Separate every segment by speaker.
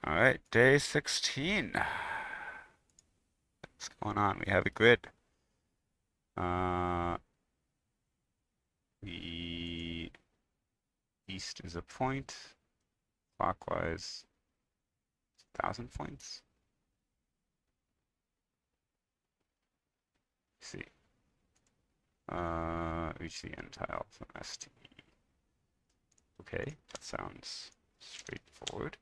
Speaker 1: All right, day 16. What's going on? We have a grid. Uh, the east is a point, clockwise 1,000 points. Let's see. Reach the end tile from ST. Okay, that sounds straightforward.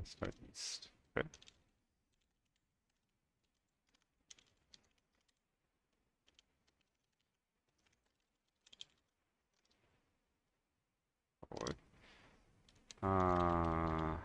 Speaker 1: Start east. Okay. Forward. Uh,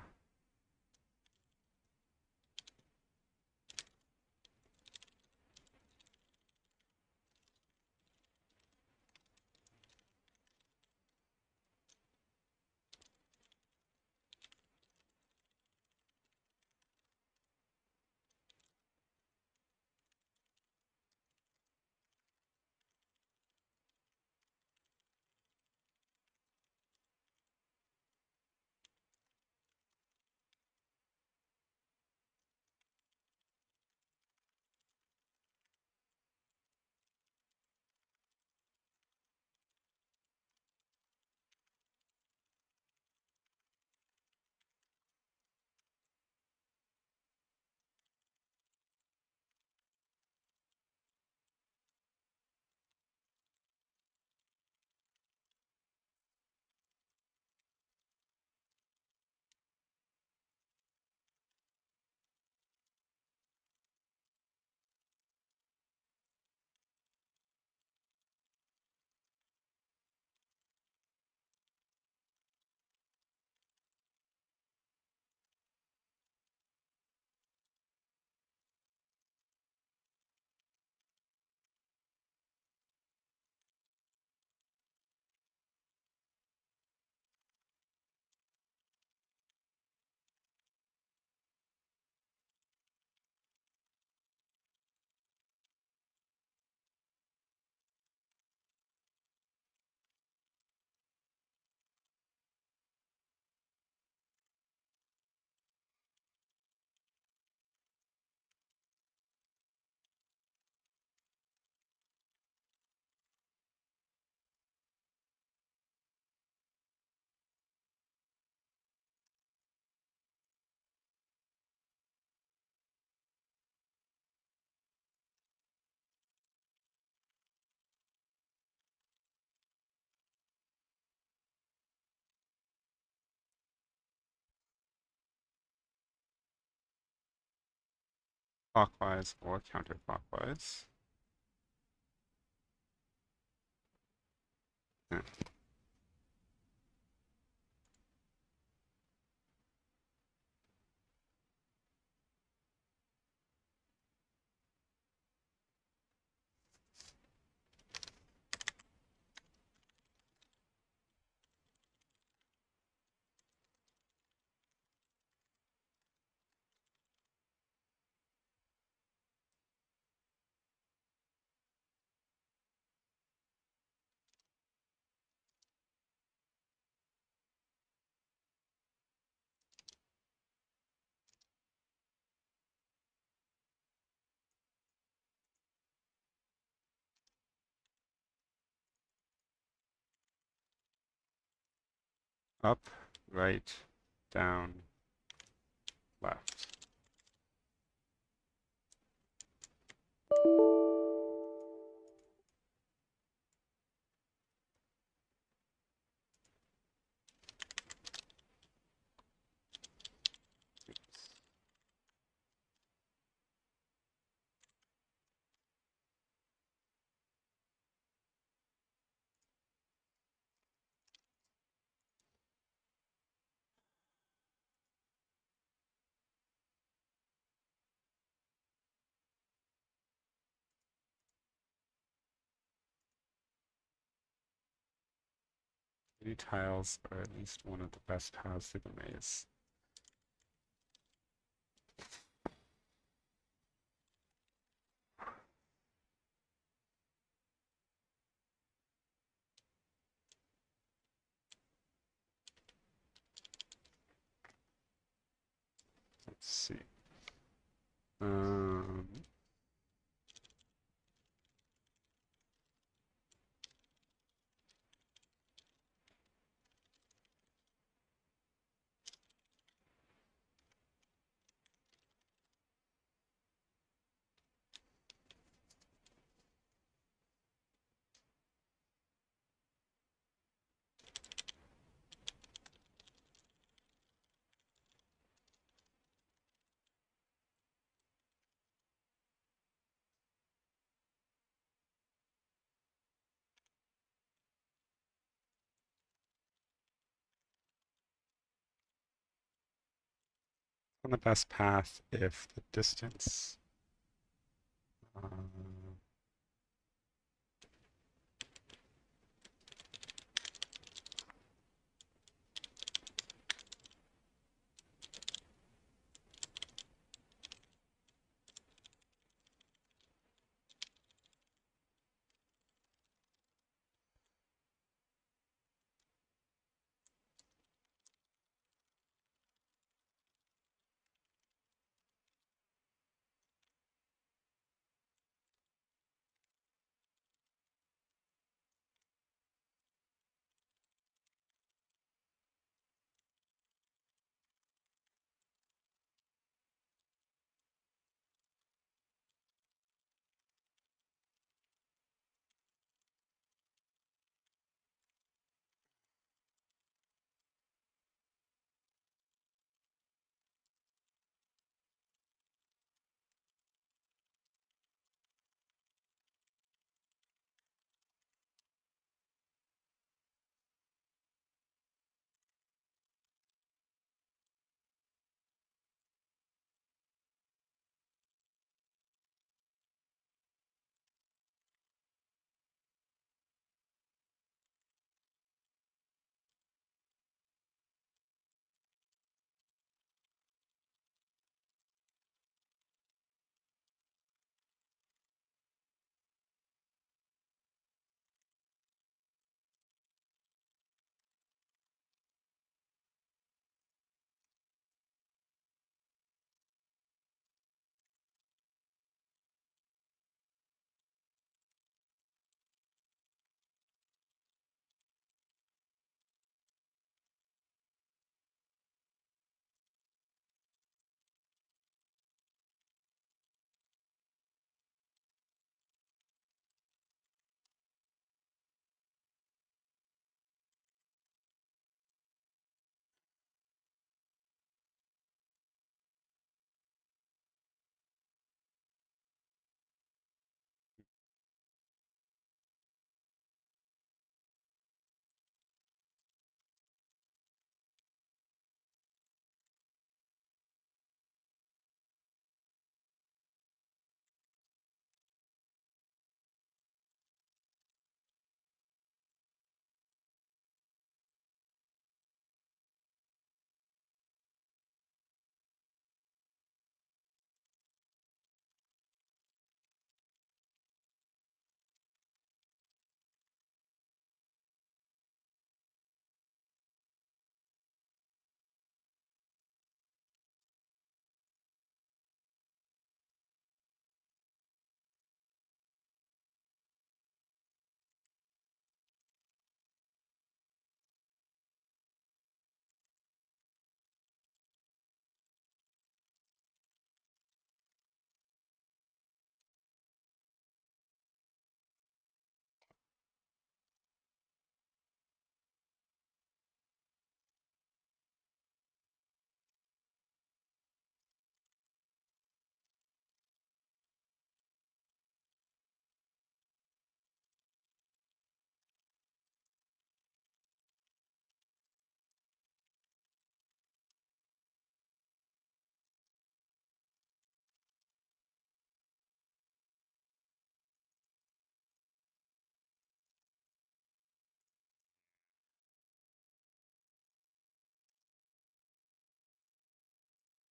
Speaker 1: clockwise or counterclockwise. Yeah. Up, right, down, left. New tiles are at least one of the best paths through the maze. Let's see. Um, on the best path if the distance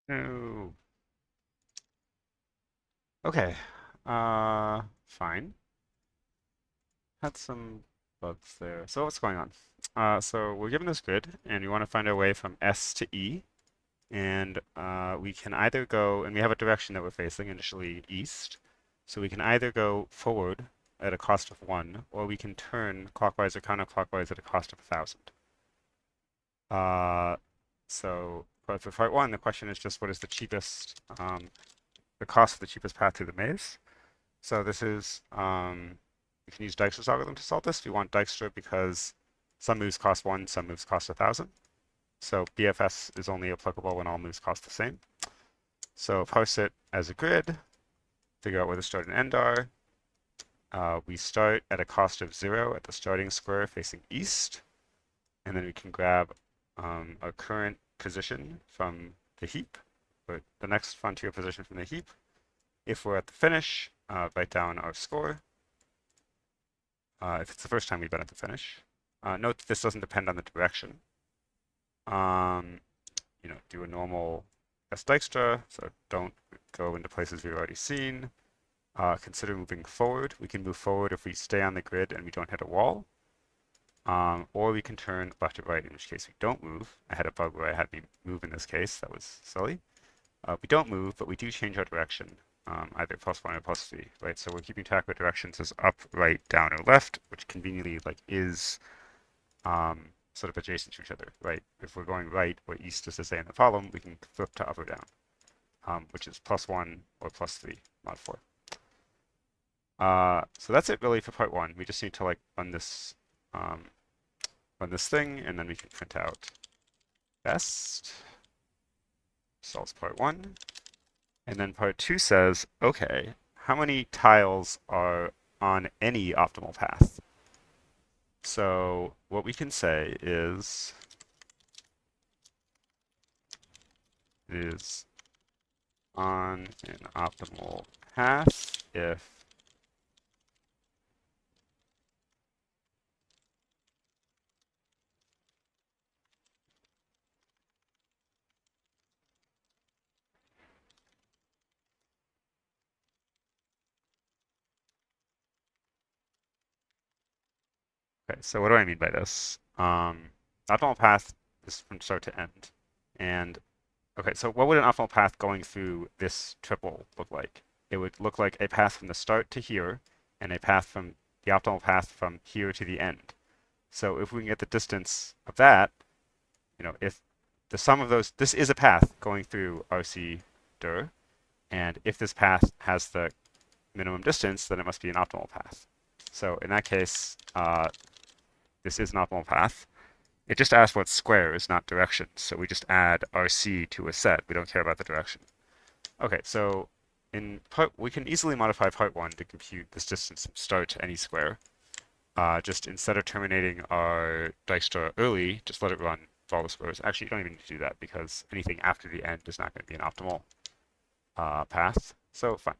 Speaker 1: No. Okay. Fine. Had some bugs there. So what's going on? So we're given this grid, and we want to find our way from S to E. And we can either go, and we have a direction that we're facing, initially east. So we can either go forward at a cost of 1, or we can turn clockwise or counterclockwise at a cost of 1,000. Uh, so for part 1, the question is just what is the cheapest, the cost of the cheapest path through the maze. So this is, we can use Dijkstra's algorithm to solve this. We want Dijkstra because some moves cost 1, some moves cost 1,000. So BFS is only applicable when all moves cost the same. So parse it as a grid, figure out where the start and end are. We start at a cost of 0 at the starting square facing east, and then we can grab our current position from the heap, or the next frontier position from the heap. If we're at the finish, write down our score. If it's the first time we've been at the finish. Note that this doesn't depend on the direction. Do a normal S Dijkstra, so don't go into places we've already seen. Consider moving forward. We can move forward if we stay on the grid and we don't hit a wall. Or we can turn left or right, in which case we don't move. I had a bug where I had me move in this case. That was silly. We don't move, but we do change our direction, either +1 or +3, right? So we're keeping track of directions as up, right, down, or left, which conveniently is sort of adjacent to each other, right? If we're going right, or east, as to say in the problem, we can flip to up or down, which is +1 or +3, mod 4. So that's it really for part 1. We just need to run this thing, and then we can print out best solves part 1. And then part 2 says, okay, how many tiles are on any optimal path? So what we can say is on an optimal path if okay, so what do I mean by this? Optimal path is from start to end. And okay, so what would an optimal path going through this triple look like? It would look like a path from the start to here, and a path from the optimal path from here to the end. So if we can get the distance of that, if the sum of those, this is a path going through RC dir, and if this path has the minimum distance, then it must be an optimal path. So in that case, this is an optimal path. It just asks what squares, not directions. So we just add RC to a set. We don't care about the direction. Okay, so we can easily modify part 1 to compute this distance from start to any square. Just instead of terminating our Dijkstra early, just let it run for all the squares. Actually, you don't even need to do that because anything after the end is not going to be an optimal path. So fine.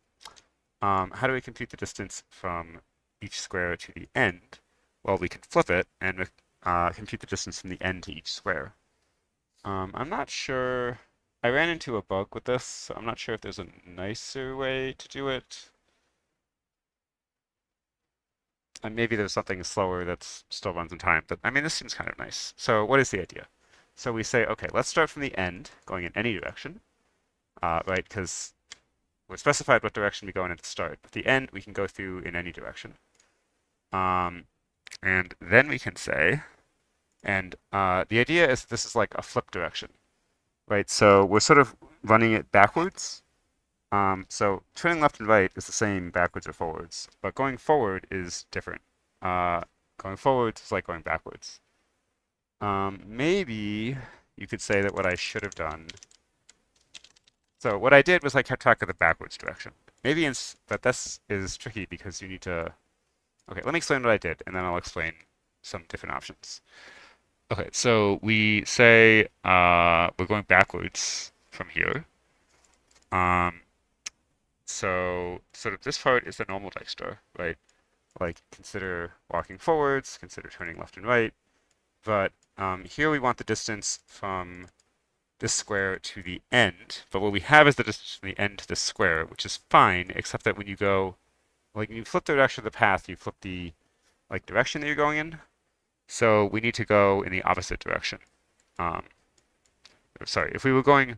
Speaker 1: How do we compute the distance from each square to the end? Well, we can flip it and compute the distance from the end to each square. I'm not sure. I ran into a bug with this, so I'm not sure if there's a nicer way to do it. And maybe there's something slower that still runs in time, but I mean, this seems kind of nice. So what is the idea? So we say, okay, let's start from the end, going in any direction, right? Because we're specified what direction we go in at the start. At the end, we can go through in any direction. And then we can say, and the idea is this is like a flip direction, right? So we're sort of running it backwards. So turning left and right is the same backwards or forwards, but going forward is different. Going forwards is like going backwards. Maybe you could say that what I should have done. So what I did was I kept track of the backwards direction. But this is tricky because you need to. Okay, let me explain what I did, and then I'll explain some different options. Okay, so we say we're going backwards from here. Um, so sort of this part is the normal Dijkstra, right? Like consider walking forwards, consider turning left and right. But here we want the distance from this square to the end, but what we have is the distance from the end to the square, which is fine, except that when you go, like when you flip the direction of the path, you flip the like direction that you're going in. So we need to go in the opposite direction. Um, sorry, if we got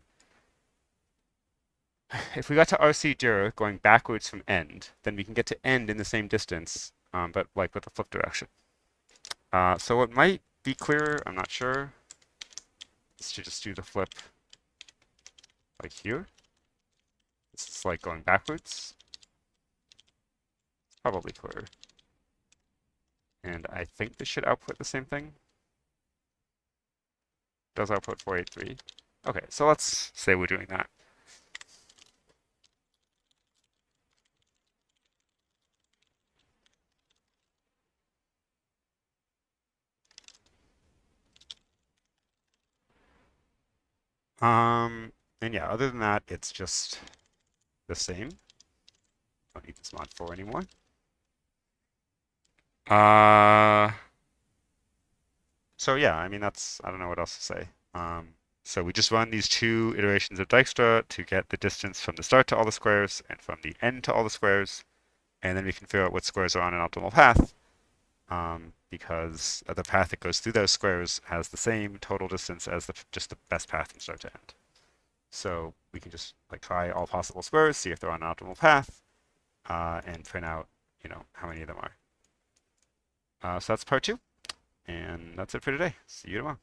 Speaker 1: to RC0 going backwards from end, then we can get to end in the same distance, but like with the flip direction. So it might be clearer, I'm not sure, is to just do the flip like here. This is like going backwards. Probably clearer. And I think this should output the same thing. Does output 483. Okay, so let's say we're doing that. And yeah, other than that, it's just the same. Don't need this mod 4 anymore. Uh, so yeah, I mean, I don't know what else to say. So we just run these two iterations of Dijkstra to get the distance from the start to all the squares and from the end to all the squares. And then we can figure out what squares are on an optimal path. Because the path that goes through those squares has the same total distance as just the best path from start to end. So we can just like try all possible squares, see if they're on an optimal path, and print out, how many of them are. So that's part 2, and that's it for today. See you tomorrow.